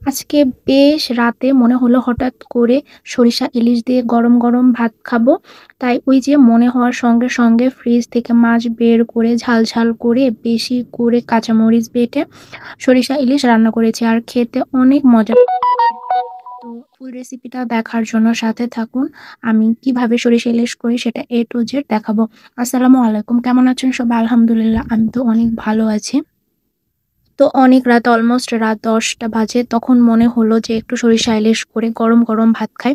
আজকে বেশ রাতে মনে হলো হঠাৎ করে সরিষা ইলিশ দিয়ে গরম, গরম ভাত খাবো। তাই ওই যে মনে হওয়ার সঙ্গে, সঙ্গে ফ্রিজ থেকে মাছ বের করে ঝাল, ঝাল করে বেশি করে কাঁচামরিচ বেটে সরিষা ইলিশ রান্না করেছি। আর খেতে অনেক মজা। তো ফুল রেসিপিটা দেখার জন্য সাথে থাকুন। আমি কিভাবে সরিষা ইলিশ করি সেটা A to Z দেখাবো। আসসালামু আলাইকুম। কেমন আছেন সবাই? আলহামদুলিল্লাহ আমি তো অনেক ভালো আছি। তো অনেক রাত অলমোস্ট রাত ১০টা বাজে। তখন মনে হলো যে একটু সরিষা ইলিশ করে গরম, গরম ভাত খাই।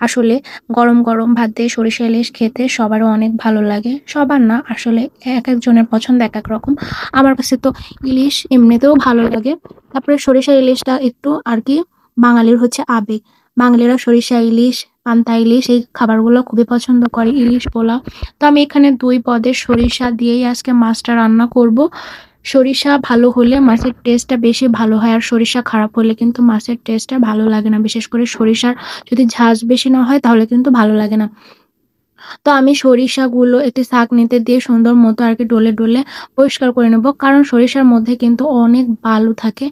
আসলে গরম, গরম ভাত দিয়ে সরিষা ইলিশ খেতে সবারও অনেক ভালো লাগে। সবার না আসলে একেকজনের পছন্দ একেক রকম। আমার কাছে তো ইলিশ এমনিতেও ভালো লাগে। তারপরে সরিষা ইলিশটা একটু আরকি বাঙালির হচ্ছে আবেগ। বাঙালিরা সরিষা ইলিশ, পান্তা ইলিশ এই খাবারগুলো খুবই পছন্দ করে। ইলিশ পোলাও। তো আমি এখানে ২ পদের সরিষা দিয়েই আজকে মাছটা রান্না করব। সরিষা ভালো হলে মাছের টেস্টটা বেশি ভালো হয়। আর সরিষা খারাপ হলে কিন্তু মাছের টেস্টটা ভালো লাগে না। বিশেষ করে সরিষার যদি ঝাঁঝ বেশি না হয় তাহলে কিন্তু ভালো লাগে না। তো আমি সরিষাগুলো একটি ছাঁকনিতে দিয়ে সুন্দর মতো আরকি ডলে, ডলে পরিষ্কার করে নেব। কারণ সরিষার মধ্যে কিন্তু অনেক বালু থাকে।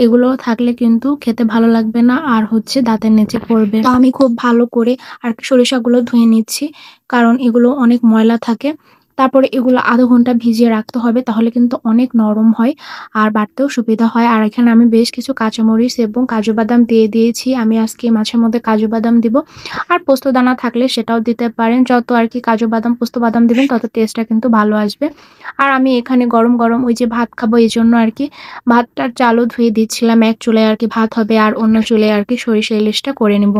এগুলো থাকলে কিন্তু খেতে ভালো লাগবে না আর হচ্ছে দাঁতের নিচে পড়বে। তো আমি খুব ভালো করে আরকি সরিষাগুলো ধুয়ে নিচ্ছি। কারণ এগুলো অনেক ময়লা থাকে। তারপরে এগুলো ০.৫ ঘন্টা ভিজিয়ে রাখতে হবে, তাহলে কিন্তু অনেক নরম হয় আর বাটতেও সুবিধা হয়। আর এখানে আমি বেশ কিছু কাঁচামরিচ এবং কাজু বাদাম দিয়ে দিয়েছি। আমি আজকে মাছের মধ্যে কাজু বাদাম দিব। আর পোস্তদানা থাকলে সেটাও দিতে পারেন। যত আরকি কাজু বাদাম, পোস্ত বাদাম দিবেন তত টেস্টটা কিন্তু ভালো আসবে। আর আমি এখানে গরম, গরম ওই যে ভাত খাবো এজন্য আরকি ভাতটার চালও ধুয়ে দিচ্ছিলাম। এক চুলায় আরকি ভাত হবে আর অন্য চুলায় আরকি সরিষা ইলিশটা করে নিব।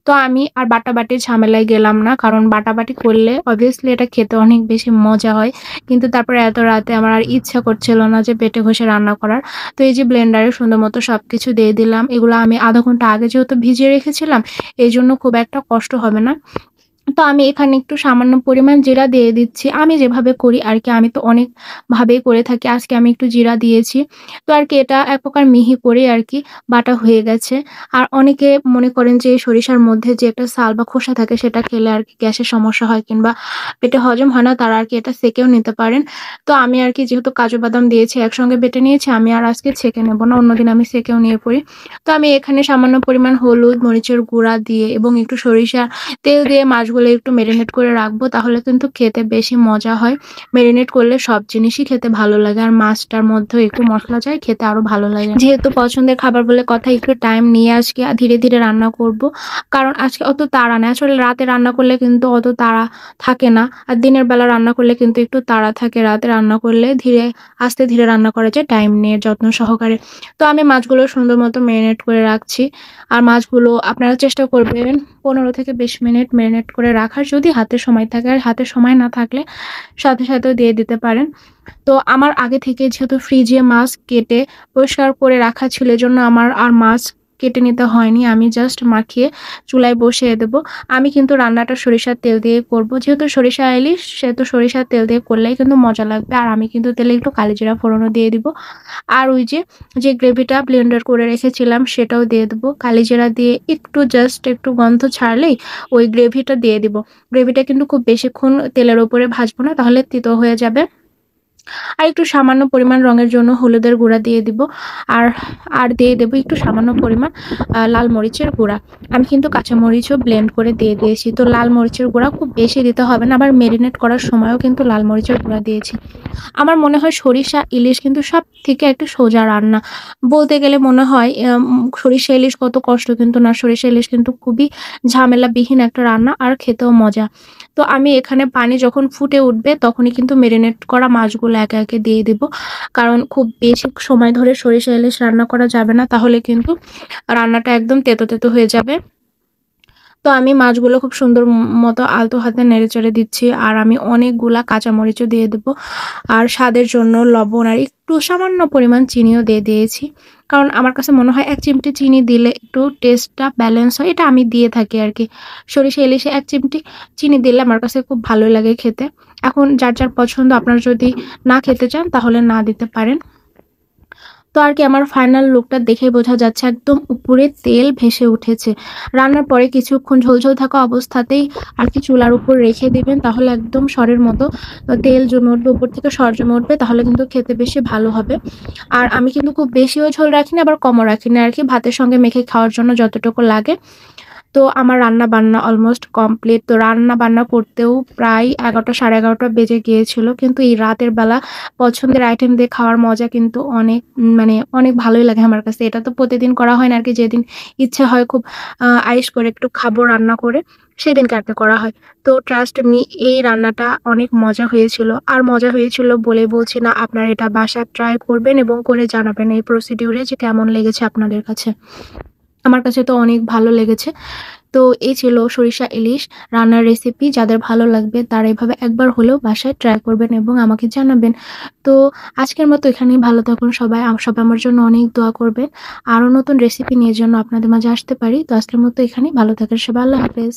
তো আমি আর বাটাবাটির ঝামেলায় গেলাম না। কারণ বাটাবাটি করলে obviously এটা খেতে অনেক বেশি মজা হয়। কিন্তু তারপরে এত রাতে আমার আর ইচ্ছা করছিল না যে বেটে ঘষে রান্না করার। তো এই যে ব্লেন্ডারে সুন্দর মতো সবকিছু দিয়ে দিলাম। এগুলো আমি ০.৫ ঘন্টা আগে যেহেতু ভিজিয়ে রেখেছিলাম, এজন্য খুব একটা কষ্ট হবে না। তো আমি এখানে একটু সামান্য পরিমাণ জিরা দিয়ে দিচ্ছি। আমি যেভাবে করি আরকি, আমি তো অনেক ভাবেই করে থাকি। আজকে আমি একটু জিরা দিয়েছি। তো আরকি এটা এক প্রকার মিহি করে আরকি বাটা হয়ে গেছে। আর অনেকে মনে করেন যে সরিষার মধ্যে যে একটা ছাল বা খোসা থাকে সেটা খেলে আরকি গ্যাসের সমস্যা হয় কিংবা পেটে হজম হয় না, তারা আরকি এটা ছেঁকেও নিতে পারেন। তো আমি আরকি যেহেতু কাজু বাদাম দিয়েছি একসঙ্গে বেটে নিয়েছি, আমি আর আজকে ছেঁকে নেব না। অন্যদিন আমি ছেঁকেও নিয়ে করি। তো আমি এখানে সামান্য পরিমাণ হলুদ, মরিচের গুঁড়া দিয়ে এবং একটু সরিষা তেল দিয়ে মাছগুলো একটু মেরিনেট করে রাখবো, তাহলে কিন্তু খেতে বেশি মজা হয়। মেরিনেট করলে সব জিনিসই খেতে ভালো লাগে। আর মাছটার মধ্যেও একটু মসলা যায়, খেতে আরো ভালো লাগে। যেহেতু পছন্দের খাবার বলে কথা, একটু টাইম নিয়ে আজকে ধীরে, ধীরে রান্না করব। কারণ আজকে অত তাড়া নাই। আসলে রাতে রান্না করলে কিন্তু অত তাড়া থাকে না। আর দিনের বেলা রান্না করলে কিন্তু একটু তাড়া থাকে। রাতে রান্না করলে আস্তে ধীরে রান্না করা যায় টাইম নিয়ে যত্ন সহকারে। তো আমি মাছগুলো সুন্দর মতো মেরিনেট করে রাখছি। আর মাছগুলো আপনারা চেষ্টা করবেন ১৫ থেকে ২০ মিনিট মেরিনেট করে রাখার, যদি হাতে সময় থাকে। আর হাতে সময় না থাকলে সাথে, সাথেও দিয়ে দিতে পারেন। তো আমার আগে থেকে যেহেতু ফ্রিজে মাছ কেটে পরিষ্কার করে রাখা ছিল, এজন্য আমার আর মাছ কেটে নিতে হয়নি। আমি জাস্ট মাখিয়ে চুলায় বসিয়ে দেব। আমি কিন্তু রান্নাটা সরিষার তেল দিয়ে করব। যেহেতু সরিষা ইলিশ সেহেতু সরিষার তেল দিয়ে করলেই কিন্তু মজা লাগবে। আর আমি কিন্তু তেলে একটু কালিজিরা ফোড়নও দিয়ে দিব। আর ওই যে গ্রেভিটা ব্লেন্ডার করে রেখেছিলাম সেটাও দিয়ে দেব। কালিজিরা দিয়ে একটু জাস্ট একটু গন্ধ ছাড়লেই ওই গ্রেভিটা দিয়ে দিব। গ্রেভিটা কিন্তু খুব বেশিক্ষণ তেলের উপরে ভাজবো না, তাহলে তিতো হয়ে যাবে। আর একটু সামান্য পরিমাণ রঙের জন্য হলুদের গুঁড়া দিয়ে দিব। আর আর দিয়ে দেব একটু সামান্য পরিমাণ লাল মরিচের গুঁড়া। আমি কিন্তু কাঁচা মরিচও ব্লেন্ড করে দিয়ে দিয়েছি। তো লাল মরিচের গুঁড়া খুব বেশি দিতে হবে না। আবার মেরিনেট করার সময়ও কিন্তু লাল মরিচের গুঁড়া দিয়েছি। আমার মনে হয় সরিষা ইলিশ কিন্তু সবথেকে একটা সোজা রান্না। বলতে গেলে মনে হয় সরিষা ইলিশ কত কষ্ট, কিন্তু না, সরিষা ইলিশ কিন্তু খুবই ঝামেলাবিহীন একটা রান্না আর খেতেও মজা। তো আমি এখানে পানি যখন ফুটে উঠবে তখনই কিন্তু মেরিনেট করা মাছগুলো একে, একে দিয়ে দিব। কারণ খুব বেশি সময় ধরে সরিষা ইলিশ রান্না করা যাবে না, তাহলে কিন্তু রান্নাটা একদম তেতো, তেতো হয়ে যাবে। তো আমি মাছগুলো খুব সুন্দর মতো আলতো হাতে নেড়েচেড়ে দিচ্ছি। আর আমি অনেকগুলা কাঁচামরিচও দিয়ে দেব। আর স্বাদের জন্য লবণ আর একটু সামান্য পরিমাণ চিনিও দিয়ে দিয়েছি। কারণ আমার কাছে মনে হয় ১ চিমটি চিনি দিলে একটু টেস্টটা ব্যালেন্স হয়। এটা আমি দিয়ে থাকি আরকি। সরিষা ইলিশে ১ চিমটি চিনি দিলে আমার কাছে খুব ভালোই লাগে খেতে। এখন যার, যার পছন্দ, আপনারা যদি না খেতে চান তাহলে না দিতে পারেন। তো আর কি আমার ফাইনাল লুকটা দেখেই বোঝা যাচ্ছে একদম উপরে তেল ভেসে উঠেছে। রান্নার পরে কিছুক্ষণ ঝোল থাকা অবস্থাতেই আর কি চুলার উপর রেখে দিবেন, তাহলে একদম সরের মতো তেল জমে উঠবে, উপর থেকে সর জমে উঠবে, তাহলে কিন্তু খেতে বেশি ভালো হবে। আর আমি কিন্তু খুব বেশিও ঝোল রাখি না আবার কমও রাখি না আরকি, ভাতের সঙ্গে মেখে খাওয়ার জন্য যতটুকু লাগে। তো আমার রান্না-বান্না অলমোস্ট কমপ্লিট। তো রান্না-বান্না করতেও প্রায় ১১টা ১১:৩০ বেজে গিয়েছিল। কিন্তু এই রাতের বেলা পছন্দের আইটেম দিয়ে খাওয়ার মজা কিন্তু অনেক মানে অনেক ভালোই লাগে আমার কাছে। এটা তো প্রতিদিন করা হয় না আরকি, যেদিন ইচ্ছে হয় খুব আইশ করে একটু খাবো রান্না করে, সেদিনকে আরকি করা হয়। তো ট্রাস্ট মি এই রান্নাটা অনেক মজা হয়েছিল। আর মজা হয়েছিল বলেই বলছি না, আপনারা এটা বাসায় ট্রাই করবেন এবং করে জানাবেন এই প্রসিডিউরে যে কেমন লেগেছে আপনাদের কাছে। আমার কাছে তো অনেক ভালো লেগেছে। তো এই ছিল সরিষা ইলিশ রান্নার রেসিপি। যাদের ভালো লাগবে তারা এভাবে একবার হলেও বাসায় ট্রাই করবেন এবং আমাকে জানাবেন। তো আজকের মতো এখানেই, ভালো থাকুন সবাই। সবাই আমার জন্য অনেক দোয়া করবেন। আরো নতুন রেসিপি নিয়ে যেন আপনাদের মাঝে আসতে পারি। তো আজকের মতো এখানেই, ভালো থাকেন সবাই। আল্লাহ হাফেজ।